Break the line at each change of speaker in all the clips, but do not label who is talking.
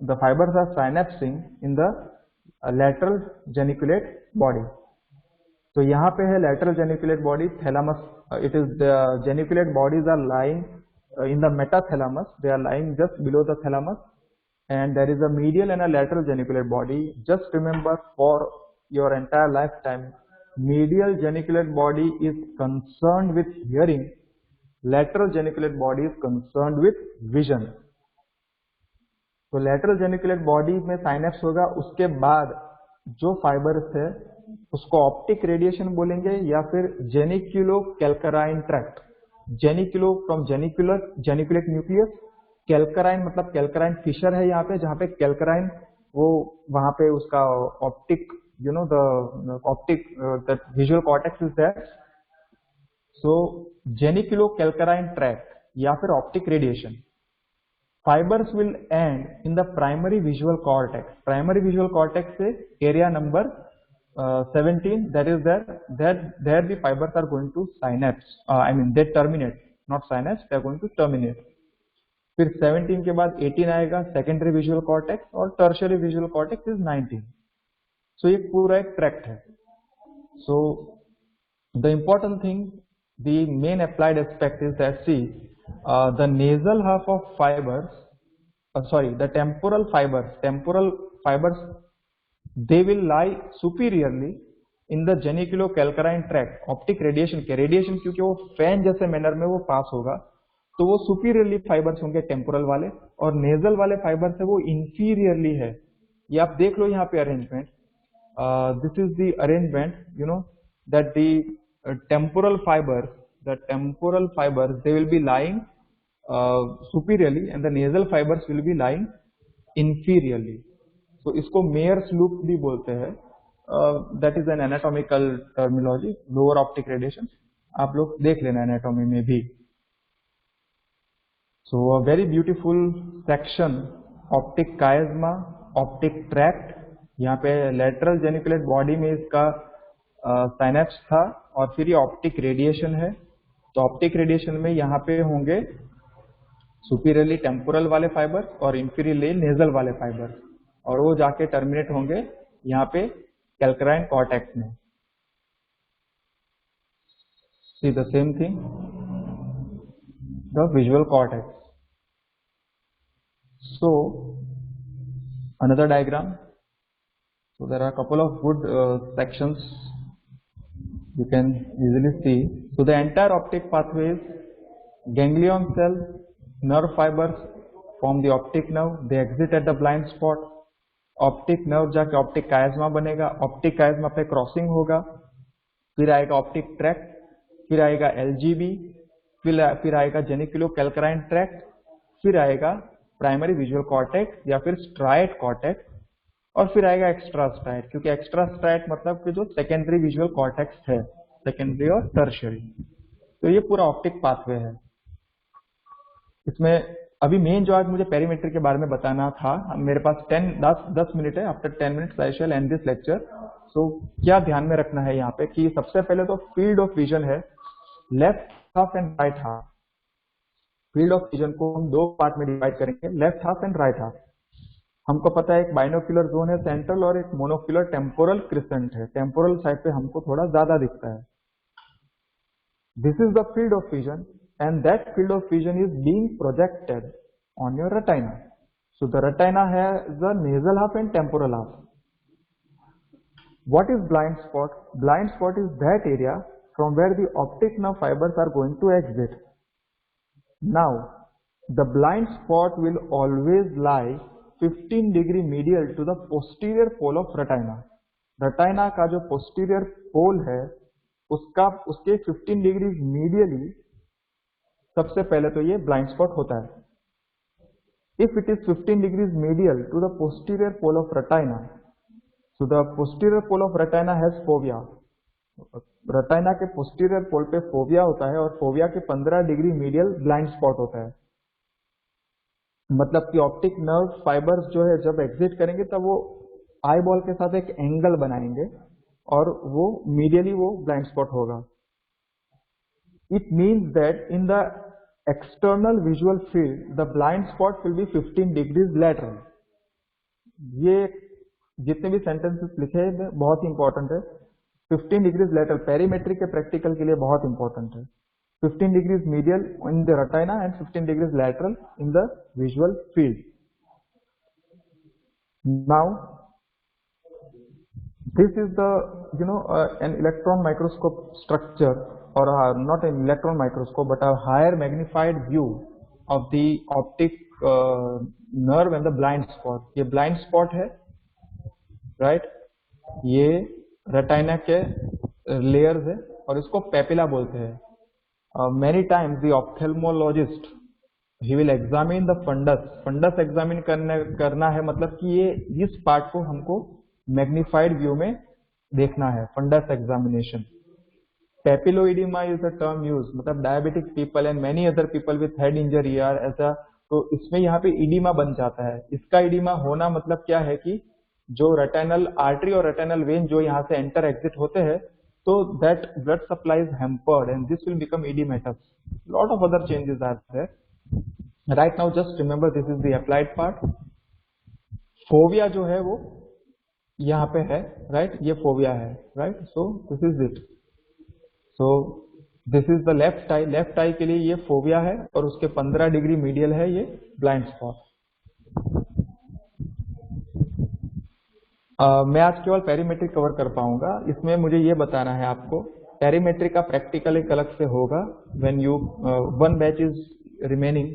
the fibers are synapsing in the lateral geniculate body. तो यहाँ पे है lateral geniculate body, thalamus. It is the geniculate bodies are lying in the metathalamus. They are lying just below the thalamus, and there is a medial and a lateral geniculate body. Just remember, for your entire lifetime, medial geniculate body is concerned with hearing, lateral geniculate body is concerned with vision. तो lateral geniculate body में synapse होगा, उसके बाद जो fibres है उसको optic radiation बोलेंगे या फिर जेनिक्यूलो कैल्कराइन ट्रैक्ट. जेनिक्यूलो फ्रॉम जेनिकुलेट न्यूक्लियस, कैल्कराइन मतलब कैल्कराइन फिशर है यहाँ पे, जहाँ पे कैल्कराइन वो वहां पे उसका optic the optic the visual cortex is there. So geniculocalcarine tract या फिर optic radiation. Fibers will end in the primary visual cortex. Primary visual cortex से area number 17. That is there the fibers are going to synapse. I mean they terminate, not synapse. They are going to terminate. फिर 17 के बाद 18 आएगा secondary visual cortex और tertiary visual cortex is 19. So ये पूरा एक tract है. So the important thing, the main applied aspect is that see. The nasal half of fibers, the temporal fibers, they will lie superiorly in the geniculocalcarine tract. Optic radiation के radiation क्योंकि वो fan जैसे manner में वो पास होगा, तो वो superiorly fibres होंगे टेम्पोरल वाले, और नेजल वाले फाइबर्स है वो इंफीरियरली है. ये आप देख लो यहाँ पे arrangement. This is the arrangement, you know that the temporal fibers they will be lying superiorly and the nasal fibers will be lying inferiorly. So इसको Mayer's loop भी बोलते हैं. That is an anatomical terminology. Lower optic radiation आप लोग देख लेना anatomy में भी. So a very beautiful section, optic chiasma, optic tract. यहाँ पे lateral geniculate body में इसका साइनेप्स था, और फिर ये ऑप्टिक रेडिएशन है. तो ऑप्टिक रेडिएशन में यहाँ पे होंगे सुपीरियरली टेम्पोरल वाले फाइबर और इंफीरियरली नेजल वाले फाइबर, और वो जाके टर्मिनेट होंगे यहाँ पे कैल्कराइन कॉर्टेक्स में. See the same thing, the visual cortex. So another diagram. So there are a couple of good sections you can easily see. So the entire optic pathway is ganglion cells, nerve fibers form the optic nerve. They exit at the blind spot. Optic nerve जाके optic chiasma बनेगा. Optic chiasma पे crossing होगा, फिर आएगा optic tract, फिर आएगा LGB, फिर आएगा geniculocalcarine tract, फिर आएगा प्राइमरी विजुअल कॉर्टेक्स या फिर स्ट्राइट कॉर्टेक्स, और फिर आएगा एक्स्ट्रा स्ट्राइट, क्योंकि एक्स्ट्रा स्ट्राइट मतलब कि जो सेकेंडरी विजुअल कॉर्टेक्स है, सेकेंडरी और टर्शियरी. तो ये पूरा ऑप्टिक पाथवे है. इसमें अभी मेन जो आज मुझे पेरीमेट्री के बारे में बताना था, मेरे पास 10 मिनट है. After 10 minutes I shall end this lecture. So क्या ध्यान में रखना है यहाँ पे कि सबसे पहले तो फील्ड ऑफ विजन है, left half and right half. Field of vision को हम दो पार्ट में डिवाइड करेंगे, left half and right half. हमको पता है एक बाइनोक्यूलर जोन है सेंट्रल और एक मोनोक्यूलर टेम्पोरल क्रिसेंट है. टेम्पोरल साइड पे हमको थोड़ा ज्यादा दिखता है. This is the field of vision and that field of vision is being projected on your retina. So the retina has the nasal half and temporal half. What is blind spot? Blind spot is that area from where the optic nerve fibres are going to exit. Now the blind spot will always lie 15 degree medial to the posterior pole of retina. Retina का जो posterior पोल है उसके 15 degree medially सबसे पहले तो ये blind spot होता है. If it is 15 degrees medial to the posterior pole of retina, so the posterior pole of retina has fovea. Retina के पोस्टीरियर पोल पे फोविया होता है, और फोविया के 15 डिग्री मीडियल ब्लाइंड स्पॉट होता है. मतलब कि ऑप्टिक नर्व फाइबर्स जो है जब एग्जिट करेंगे तब वो आई बॉल के साथ एक एंगल बनाएंगे और वो मीडियली वो ब्लाइंड स्पॉट होगा. It means that in the external visual field the blind spot will be 15 degrees lateral. ये जितने भी सेंटेंसेस लिखे हैं बहुत ही इंपॉर्टेंट है। 15 डिग्रीज लेटरल पेरीमेट्री के प्रैक्टिकल के लिए बहुत इंपॉर्टेंट है। 15 degrees medial in the retina and 15 degrees lateral in the visual field. Now this is the an electron microscope structure, or not an electron microscope but a higher magnified view of the optic nerve and the blind spot. ये blind spot है, right? ये retina के layers है और इसको papilla बोलते हैं। Many times the ophthalmologist he will examine the fundus. Fundus examine करना है मतलब कि ये इस पार्ट को हमको मैग्निफाइड व्यू में देखना है, fundus examination. Papilloedema is a term used, मतलब diabetic people and many other people with head injury are ऐसा, तो इसमें यहाँ पे edema बन जाता है। इसका edema होना मतलब क्या है कि जो retinal artery और retinal vein जो यहाँ से enter exit होते हैं, so that blood supply is hampered and this will become edematous. Lot of other changes are there. Right now just remember this is the applied part. Fovea जो है वो यहाँ पे है, right? ये fovea है, right? So this is it. So this is the left eye. Left eye के लिए ये fovea है और उसके 15 डिग्री medial है ये blind spot. मैं आज केवल पेरीमेट्री कवर कर पाऊंगा। इसमें मुझे ये बताना है आपको, पेरीमेट्री का प्रैक्टिकल एक अलग से होगा when you one batch is remaining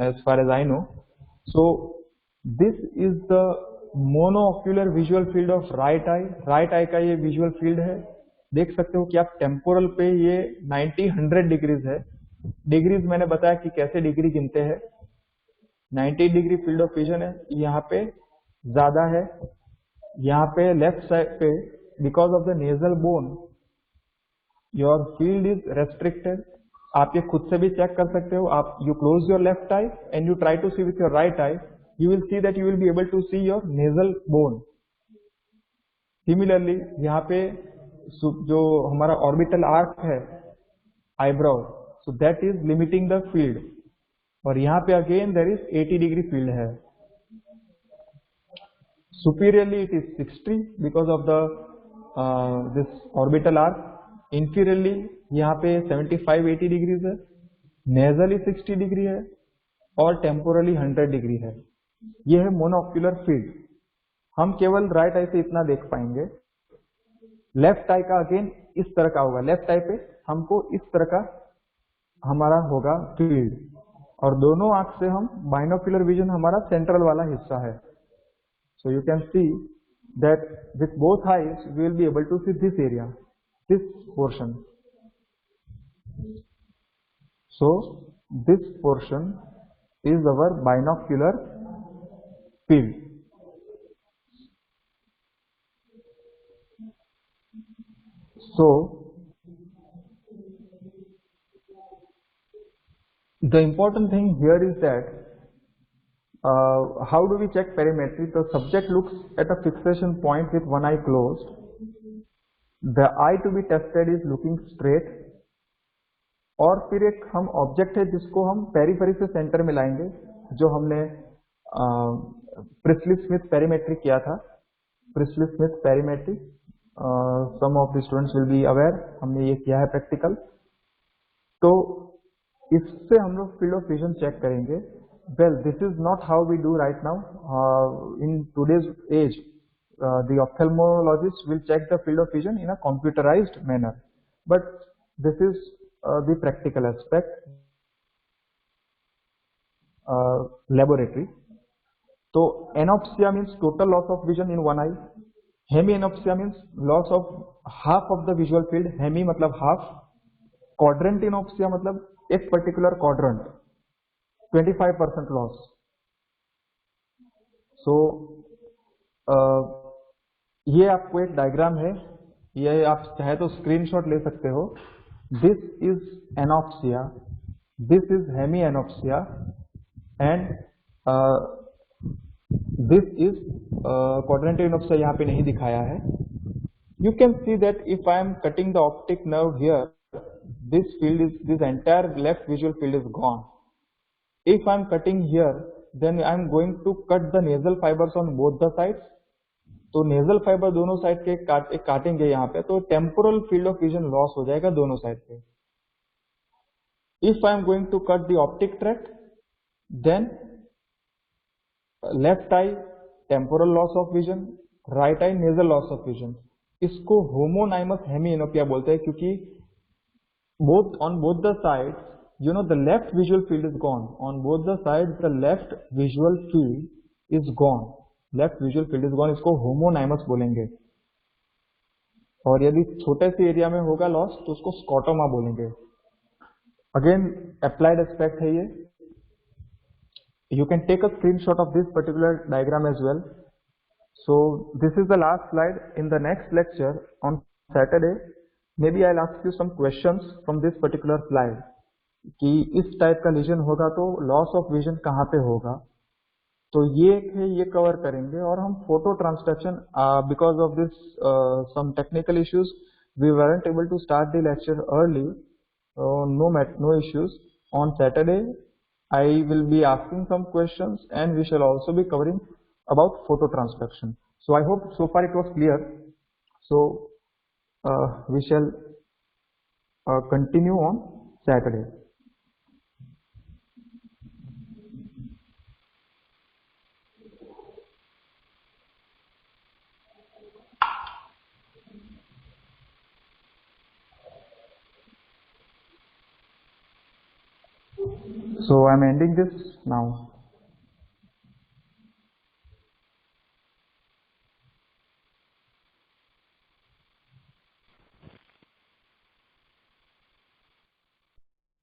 as far as I know. So this is the monoocular visual field of right eye. Right eye का ये visual field है। देख सकते हो कि आप टेम्पोरल पे ये 90-100 डिग्रीज है। डिग्रीज मैंने बताया कि कैसे डिग्री गिनते हैं। 90 डिग्री फील्ड ऑफ विजन है, यहाँ पे ज्यादा है, यहाँ पे लेफ्ट साइड पे because of the nasal bone your field is restricted. आप ये खुद से भी चेक कर सकते हो। आप you close your left eye and you try to see with your right eye, you will see that you will be able to see your nasal bone. Similarly, यहाँ पे जो हमारा orbital arc है eyebrow, so that is limiting the field. और यहाँ पे again there is 80 degree field है. Superiorly it is 60 because of the this orbital arc. Inferiorly यहाँ पे 75-80 degrees है. Nasally 60 degree है और temporally 100 degree है. ये है मोनोक्यूलर फील्ड। हम केवल राइट आई से इतना देख पाएंगे। लेफ्ट आई का अगेन इस तरह का होगा। लेफ्ट आई पे हमको इस तरह का हमारा होगा फील्ड और दोनों आंख से हम बाइनोक्यूलर विजन हमारा सेंट्रल वाला हिस्सा है। So you can see that with both eyes we will be able to see this area, this portion. So this portion is our binocular field. So the important thing here is that how do we check perimetry? The subject looks at a fixation point with one eye closed. The eye to be tested is looking straight. और फिर एक हम object है जिसको हम periphery से centre में लाएंगे, जो हमने प्रिस्ली स्मिथ पेरीमेट्री किया था। Priestley Smith perimetry, some of the students will be aware, हमने ये किया है प्रैक्टिकल। तो इससे हम लोग फील्ड ऑफ विजन चेक करेंगे। Well, this is not how we do right now in today's age. The ophthalmologist will check the field of vision in a computerised manner, but this is the practical aspect, laboratory. So anopsia means total loss of vision in one eye. Hemianopsia means loss of half of the visual field. Hemi मतलब half. Quadrantinopsia मतलब एक particular quadrant, 25% loss. So ये आपको एक diagram है, ये आप चाहे तो स्क्रीनशॉट ले सकते हो। This is anopsia, this is hemianopsia and this is quadrantinopsia, यहाँ पे नहीं दिखाया है। You can see that if I am cutting the optic nerve here, this field is, this entire left visual field is gone. If I am cutting here, then I am going to cut the nasal fibers on both the sides. तो nasal fibre दोनों side के काटेंगे यहाँ पे, तो temporal field of vision loss हो जाएगा दोनों साइड पे. If I am going to cut the optic tract, then left eye temporal loss of vision, right eye nasal loss of vision. इसको होमोनाइमस हेमिइनोपिया बोलते हैं, क्योंकि both on both the sides, you know, the left visual field is gone. On both the sides, the left visual field is gone. Left visual field is gone. इसको होमोनाइमस बोलेंगे. और यदि छोटे से एरिया में होगा लॉस तो उसको स्कॉटोमा बोलेंगे. अगेन अप्लाइड एस्पेक्ट है ये. You can take a screenshot of this particular diagram as well. So this is the last slide. In the next lecture on Saturday, maybe I'll ask you some questions from this particular slide. कि इस type का legion होगा तो loss of vision कहाँ पे होगा, तो ये है, ये कवर करेंगे. और हम photo transduction, because of this some technical issues we weren't able to start the lecture early. No issues. On Saturday I will be asking some questions and we shall also be covering about photo transduction. So I hope so far it was clear. So we shall continue on Saturday. So I am ending this now.